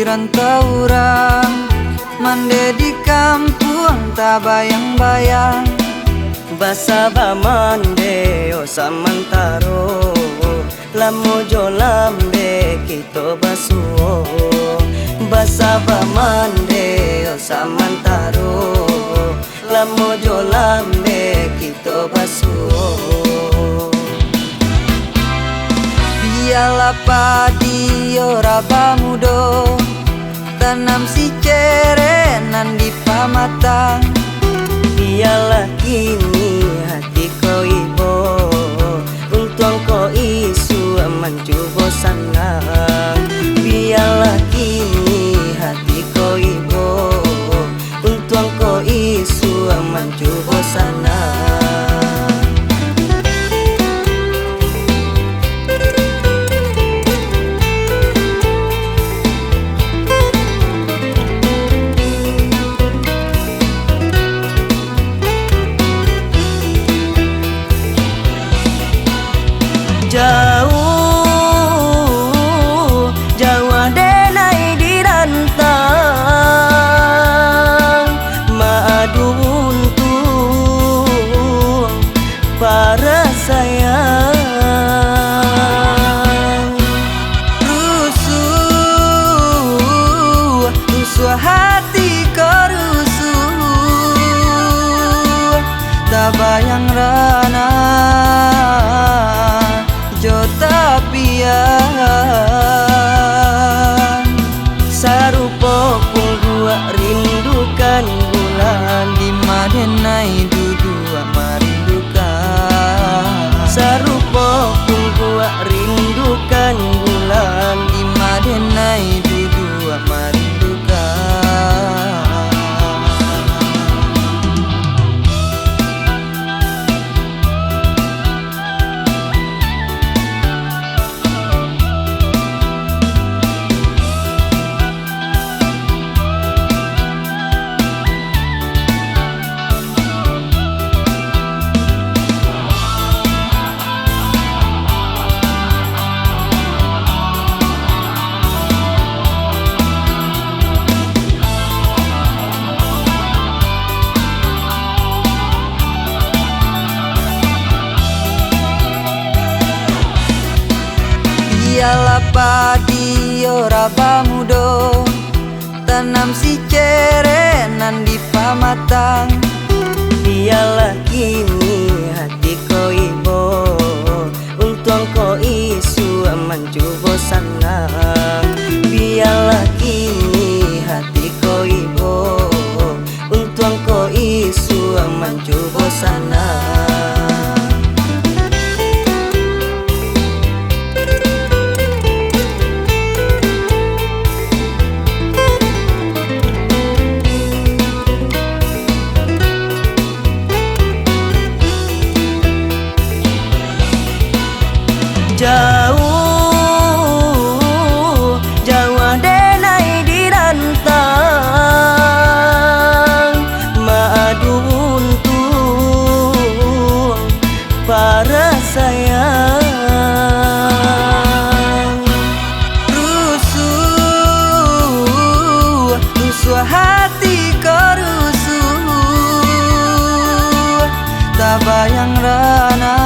rantau orang mande di kampung tak bayang-bayang. Basa ba mande o samantaro lamo jo lambe kito basuo. Basa ba mande o samantaro lamo jo lambe kito basuo. Biarlah padi ora bamudo, tanam si cerenan di pamatang. Biarlah kini hati ko ibo, untung ko isu mencoba senang. Biarlah kini hati ko ibo, untung ko isu mencoba senang. Jauh, jauh adenai di rantang madu untung para sayang. Rusuh, rusuh hati ko rusuh, tak bayang rana jota pian. Sarupo pun gua rindukan bulan Di madenai dudua marindukan. Sarupo pun gua rindukan bulan Di madenai dudua marindukan. Biarlah padi ora bamudo, tanam si cerenan di pamatang. Biarlah kini hati ko ibo, untung ko isu mencoba senang. Biarlah kini hati ko ibo, untung ko isu mencoba senang. Jauh, jauh adenai di rantang madu untung para sayang. Rusuh, rusuh hati ko rusuh, tak bayang rana